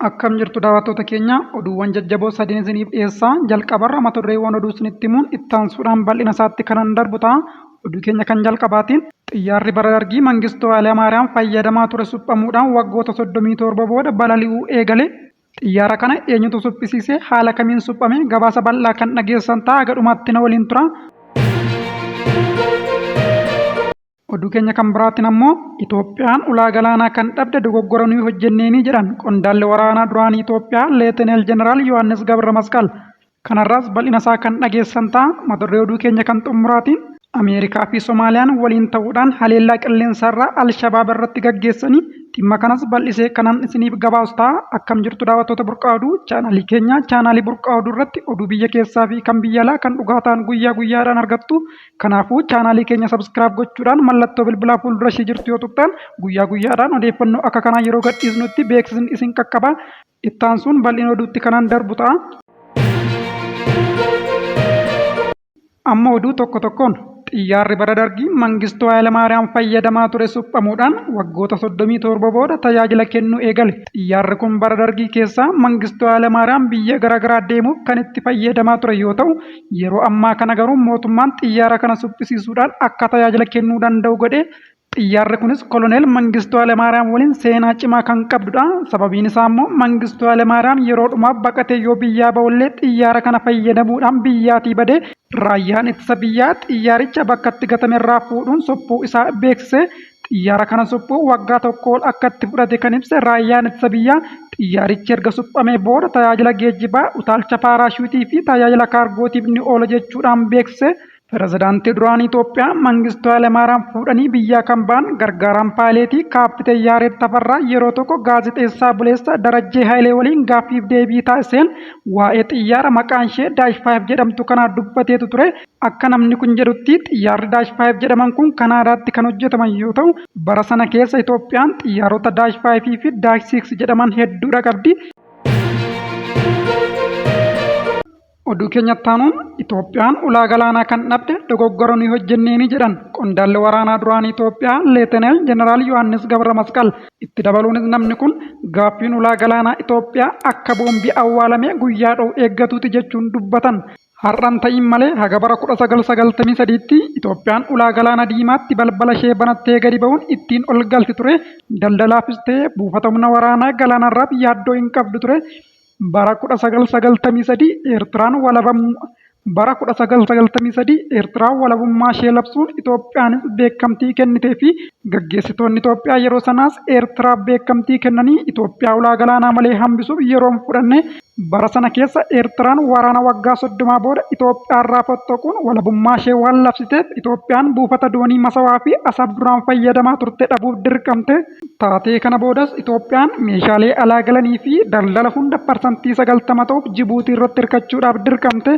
Akkam jirtu daawwattoota keenya oduuwwan jajjaboo sadiin isiniif dhiyeessaa jalqabarra mata dureewwan oduu isinitti himuun itti aansuudhaan bal'ina isaatti kanan darbu ta'a. Oduu keenya kan jalqabaatiin xiyyaarri bara dargii Mangistuu Hayilamaariyaam fayyadamaa ture suphamuudhaan waggoota 37 booda balali'uu eegale. Xiyyaara kana eenyutu suphisiisee haala kamiin suphame gabaasa bal'aa kan dhageessan ta'a gadhumaatti na waliin tura. Oduu keenya kan biraatiin ammoo Itoophiyaan ulaa galaanaa kan dhabde dogoggora nuyi hojjenneeni jedhan qondaalli waraanaa duraanii Itoophiyaa Leeteneel Jeneraal Yohaannis Gabra Masqal. Kanarraas bal'ina isaa kan dhageessan ta'a. Mata duree oduu keenya kan xumuraatiin Ameerikaa fi Somaaliyaan waliin ta'uudhaan haleellaa qilleensarraa Alshabaab irratti gaggeessanii dhimma kanas bal'isee kanan isiniif gabaasu ta'a. Akkam jirtu daawwattoota burqaa oduu chaanaalii keenya chaanaalii burqaa oduu irratti oduu biyya keessaa fi kan biyya alaa kan dhugaa ta'an guyyaa guyyaadhaan argattu. Kanaafuu chaanaalii keenya sabskiraayib gochuudhaan mallattoo bilbilaa fuuldura ishee jirtu yoo tuqxan guyyaa guyyaadhaan odeeffannoo akka kanaa yeroo gadhiisnutti beeksisni isin qaqqaba. Itti aansuun bal'ina oduutti kanan darbu ta'a. Amma oduu tokko tokkoon xiyyaarri bara dargii Mangistuu Hayilamaariyaam fayyadamaa ture suphamuudhaan waggoota 37 booda tajaajila kennuu eegale. Xiyyaarri kun bara dargii keessaa Mangistuu Hayilamaariyaam biyya garaagaraa deemuuf kan itti fayyadamaa ture yoo ta'u, yeroo ammaa kana garuu mootummaan xiyyaara kana suphisiisuudhaan akka tajaajila kennuu danda'u godhe. Xiyyaarri kunis koloneel Mangistuu Hayilamaariyaam waliin seenaa cimaa kan qabdudha. Sababiin isaa immoo Mangistuu Hayilamaariyaam yeroo dhumaaf baqatee yoo biyyaa ba'ullee xiyyaara kana fayyadamuudhaan biyyaatii badee raayyaan ittisa biyyaa xiyyaaricha bakka itti gatame irraa fuudhuun sophuu isaa beeksise. Xiyyaara kana suphuu waggaa tokko ol akka itti fudhate kan ibse raayyaan ittisa biyyaa xiyyaarichi erga suphamee booda tajaajila geejjibaa, utaalcha paaraashuutii fi tajaajila kaargootiif ni oola jechuudhaan beeksise. Pirezidaantii duraanii Itoophiyaa Mangistuu Hayilamaariyaam fuudhanii biyyaa kan ba'an gargaaraan paayileetii Kaappiteen Yaareed Tafarraa yeroo tokko gaazexeessaa buleessa Darajjee Hayilee waliin gaaffiif deebii taasiseen waa'ee xiyyaara maqaan ishee Daash 5 jedhamtu kanaa dubbateetu ture. Akka namni kun jedhutti xiyyaarri Daash 5 jedhaman kun Kanaadaatti kan hojjetaman yoo ta'u, bara sana keessa Itoophiyaan xiyyaarota Daash 5 fi Daash 6 jedhaman hedduudha qabdi. Oduu keenyatti aanuun Itoophiyaan ulaa galaanaa kan dhabde dogoggora nuyi hojjenneeni jedhan qondaalli waraanaa duraanii Itoophiyaa Leeteneel Jeneraal Yohaannis Gabra Masqal. Itti dabaluunis namni kun gaaffiin ulaa galaanaa Itoophiyaa akka boombii awwaalamee guyyaa dha'u eeggatuuti jechuun dubbatan. Har'an ta'in malee haga bara 1993tti Itoophiyaan ulaa galaana diimaatti balbala ishee banattee gadi ba'uun ittiin ol galti ture. Daldalaafis ta'ee buufata humna waraanaa galaanarraaf yaaddoo hin qabdu ture. Bara 1993 Eertiraan walabummaa ishee labsuun Itoophiyaanis beekamtii kennitee fi gaggeessitoonni Itoophiyaa yeroo sanaas Eertiraaf beekamtii kennanii Itoophiyaa ulaa galaanaa malee hambisuuf yeroo hin fudhanne. Bara sana keessa Eertiraan waraana waggaa 30 booda Itoophiyaarraa fottoquun walabummaa ishee waan labsiteef Itoophiyaan buufata doonii Masawaa fi Asab duraan fayyadamaa turte dhabuuf dirqamte. Taatee kana boodas Itoophiyaan meeshaalee alaa galanii fi daldala hunda parsantii 90 ta'uuf Jibuutii irratti hirkachuudhaaf dirqamte.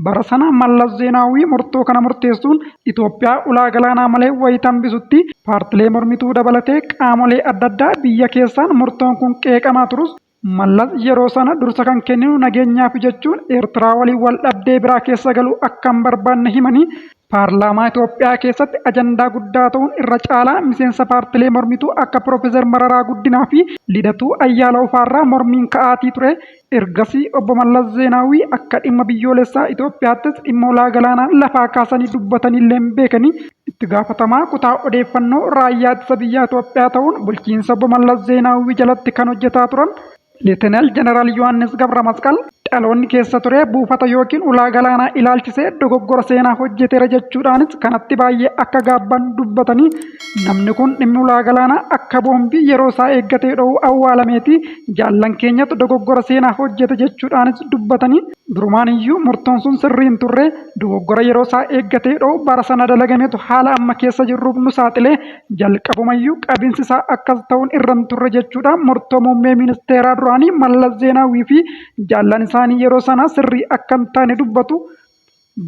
Bara sana Mallas Zeenaawii murtoo kana murteessuun Itoophiyaa ulaa galaanaa malee wayita hambisutti paartilee mormituu dabalatee qaamolee adda addaa biyya keessaan murtoon kun qeeqamaa turus. Mallas yeroo sana dursa kan kenninu nageenyaaf jechuun Eertiraa waliin wal dhabdee biraa keessa galuu akka hin barbaanne himanii. Paarlaamaa Itoophiyaa keessatti ajandaa guddaa ta'uun irra caalaa miseensa paartilee mormituu akka Piroofeesar Mararaa Guddinaa fi Lidatuu Ayyaala Ufaarraa mormiin ka'aatii ture. Ergasii obbo Mallas Zeenaawii akka dhimma biyyoolessaa Itoophiyaattis dhimma ulaa galaanaa lafaa kaasanii dubbatanillee hin beekanii. Itti gaafatamaa kutaa odeeffannoo raayyaa ittisa biyyaa Itoophiyaa ta'uun bulchiinsa obbo Mallas Zeenaawii jalatti kan hojjetaa turan. Leeteneel Jeneraal Yohaannis Gabra Masqal dhaloonni keessa ture buufata yookiin ulaa galaanaa ilaalchisee dogoggora seenaa hojjeteera jechuudhaanis kanatti baay'ee akka gaabban dubbatanii. Namni kun dhimmi ulaa galaanaa akka boombii yeroo isaa eeggatee dho'uu awwaalameeti jaallan keenyatti dogoggora seenaa hojjete jechuudhaanis dubbatanii. Durumaan iyyuu murtoon sun sirrii hin turre dogoggora yeroo isaa eeggatee dho'uu bara sana dalagametu haala amma keessa jirruuf nu saaxilee jalqabumayyuu qabiinsi isaa akkas ta'uun irra hin turre jechuudhaan murtoo muummee ministeeraa duraanii Mallas Zeenaawii fi jaallan isaanii yeroo sana sirrii akka hin taane dubbatu.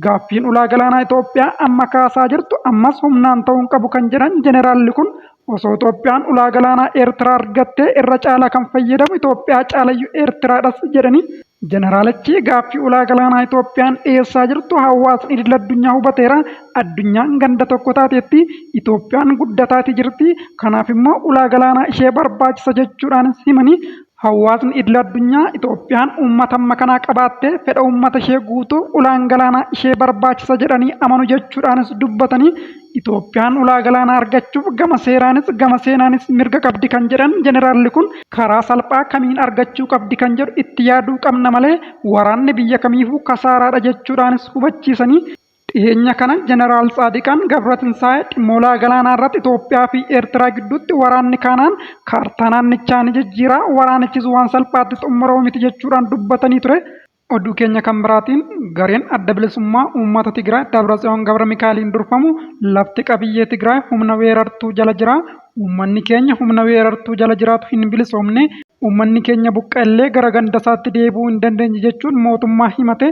Gaaffiin ulaa galaanaa Itoophiyaa amma kaasaa jirtu ammas humnaan ta'uu qabu kan jedhan jeneraalli kun osoo Itoophiyaan ulaa galaanaa Eertiraa argattee irra caalaa kan fayyadamu Itoophiyaa caalayyuu Eertiraadhas jedhanii. Jeneraalichi gaaffii ulaa galaanaa Itoophiyaan dhiyeessaa jirtu hawaasni idil addunyaa hubateera. Addunyaan ganda tokko taateetti Itoophiyaan guddataatii jirti. Kanaaf immoo ulaa galaanaa ishee barbaachisa jechuudhaan himanii. Hawaasni idil addunyaa Itoophiyaan uummata amma kanaa qabaattee fedha uummata ishee guutuu ulaan galaanaa ishee barbaachisa jedhanii amanu jechuudhaanis dubbatanii Itoophiyaan ulaa galaanaa argachuuf gama seeraanis gama seenaanis mirga qabdi kan jedhan jeneraalli kun karaa salphaa kamiin argachuu qabdi kan jedhu itti yaaduu qabna malee waraanni biyya kamiifuu kasaaraadha jechuudhaanis hubachiisanii dhiyeenya kana jeneraal Tsaadiqaan Gabratinsaayee dhimmoolaa galaanaa irratti Itoophiyaa fi Eertiraa gidduutti waraanni kaanaan kaartaa naannichaa ni jijjiira waraanichis waan salphaatti xumuramu miti jechuudhaan dubbatanii ture. Oduu keenya kan biraatiin gareen adda bilisummaa uummata Tigraay Dabratsiyoon Gabra Mikaaliin durfamu lafti qabiyyee Tigraay humna weerartuu jala jira. Uummanni keenya humna weerartuu jala jiraatu hin bilisoomne. Uummanni keenya buqqa'ellee gara gandasaatti deebi'uu hin dandeenye jechuun mootummaa himate.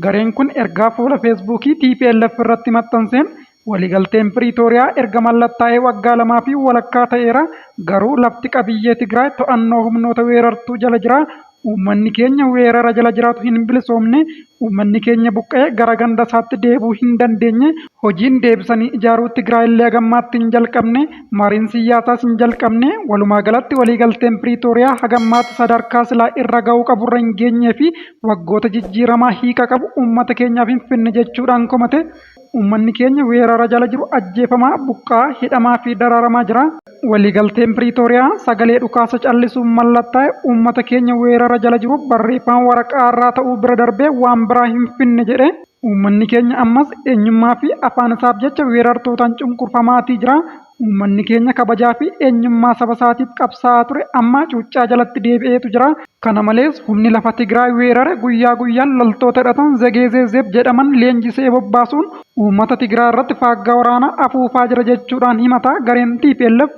Gareen kun ergaa fuula feesbuukii TPLF irratti maxxanseen waliigalteen Piriitooriyaa erga mallattaa'ee waggaa 2 fi walakkaa ta'eera. Garuu lafti qabiyyee Tigraay to'annoo humnoota weerartuu jala jira. Uummanni keenya weerara jala jiraatu hin bilisoomne. Uummanni keenya buqqa'ee gara gandasaatti deebi'uu hin dandeenye. Hojiin deebisanii ijaaruu Tigraayillee hagammaatti hin jalqabne. Mariin siyaasaas hin jalqabne. Walumaa galatti waliigalteen Piriitooriyaa hagammaatti sadarkaa silaa irra ga'uu qaburra hin geenyee fi waggoota jijjiiramaa hiika qabu uummata keenyaaf hin finne jechuudhaan komate. Uummanni keenya weerara jala jiru ajjeefamaa, buqqa'aa, hidhamaa fi dararamaa jira. Waliigalteen Piriitooriyaa sagalee dhukaasa callisuun mallattaa'e uummata keenya weerara jala jiru barreeffama waraqaa irraa ta'uu bira darbee waan biraa hin finne jedhe. Uummanni keenya ammas eenyummaa fi afaan isaaf jecha weerartootaan cunqurfamaatii jira. Uummanni keenya kabajaa fi eenyummaa saba isaatiif qabsaa'aa ture amma cuuccaa jalatti deebi'eetu jira. Kana malees humni lafa Tigraay weerare guyyaa guyyaan loltoota hidhatan Zegezezeeb jedhaman leenjisee bobbaasuun uummata Tigraay irratti faaggaa waraanaa afuufaa jira jechuudhaan himata gareen TPLF.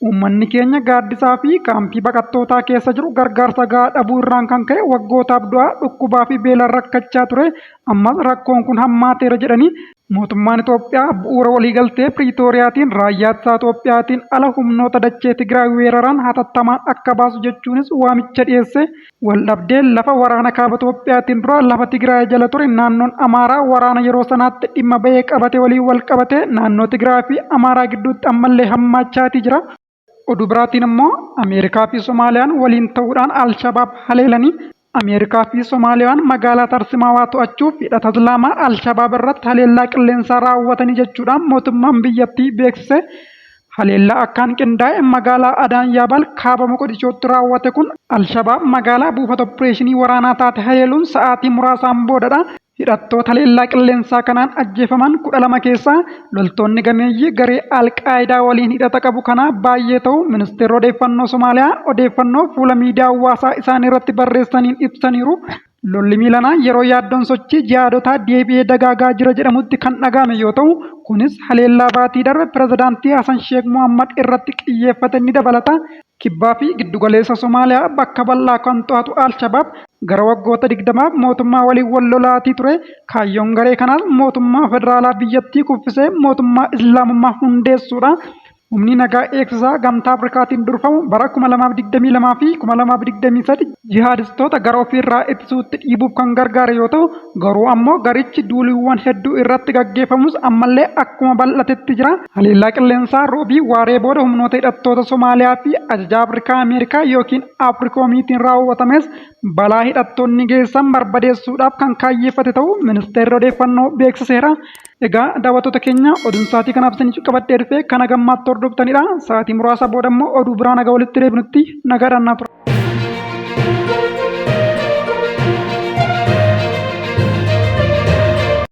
Uummanni keenya gaaddisaa fi kaampii baqattootaa keessa jiru gargaarsa gahaa dhabuu irraan kan ka'e waggootaaf du'aa, dhukkubaa fi beelaan rakkachaa ture. Ammas rakkoon kun hammaateera jedhanii mootummaan Itoophiyaa bu'uura waliigaltee Piriitooriyaatiin raayyaa ittisaa Itoophiyaatiin ala humnoota dachee Tigraay weeraran hatattamaan akka baasu jechuunis waamicha dhiyeesse. Waldhabdeen lafa waraana kaaba Itoophiyaatiin dura lafa Tigraay jala ture naannoon Amaaraa waraana yeroo sanaatti dhimma bahee qabate waliin wal qabate naannoo Tigraay fi Amaaraa gidduutti ammallee hammaachaatii jira. Oduu biraatiin immoo Ameerikaa fi Somaaliyaan waliin ta'uudhaan Alshabaab haleelanii Ameerikaa fi Somaaliyaan magaalaa Tarsimaawaa to'achuuf hidhata Islaamaa Alshabaab irratti haleellaa qilleensaa raawwatanii jechuudhaan mootummaan biyyattii beeksise. Haleellaa akkaan qindaa'e magaalaa Adaan Yaabal kaaba Moqodishootti raawwate kun Alshabaab magaalaa buufata opereeshinii waraanaa taate haleeluun sa'aatii muraasaan boodadha. Hidhattoota haleellaa qilleensaa kanaan ajjeefaman 12 keessaa loltoonni gameeyyii garee Alqaayidaa waliin hidhata qabu kanaa baay'ee ta'u ministeerri odeeffannoo Somaaliyaa odeeffannoo fuula miidiyaa hawaasaa isaanii irratti barreessaniin ibsaniiru. Lolli miilanaa yeroo yaaddoon sochii jihaadotaa deebi'ee dagaagaa jira jedhamutti kan dhagahame yoo ta'u kunis haleellaa baatii darbe pirezidaantii Hasan Sheekh Mohammad irratti xiyyeeffate ni dabalata. Kibbaa fi giddugaleessa Somaaliyaa bakka bal'aa kan to'atu Alshabaab gara waggoota 20 mootummaa waliin wal lolaatii ture. Kaayyoon garee kanaas mootummaa federaalaa biyyattii kuffisee mootummaa Islaamummaa hundeessuudha. Humni nagaa eegsisaa gamtaa Afrikaatiin durfamu bara 2022 fi 2023 jihaadistoota gara ofiirraa ittisuutti dhiibuuf kan gargaare yoo ta'u garuu ammoo garichi duuliiwwan hedduu irratti gaggeeffamus ammallee akkuma bal'atetti jira. Haleellaa qilleensaa roobii waaree booda humnoota hidhattoota Somaaliyaa fi ajajaa Afrikaa Ameerikaa yookiin Afrikoomiitiin raawwatames balaa hidhattoonni geessan barbadeessuudhaaf kan kaayyeeffate ta'uu ministeerri odeeffannoo beeksiseera. Egaa daawwattoota keenya oduun sa'aatii kanaaf isiniif qabadhee dhufe kana gammaatti hordoftanidha. Sa'aatii muraasa booda immoo oduu biraa nagaa walitti deebinutti nagaadhaan naa tura.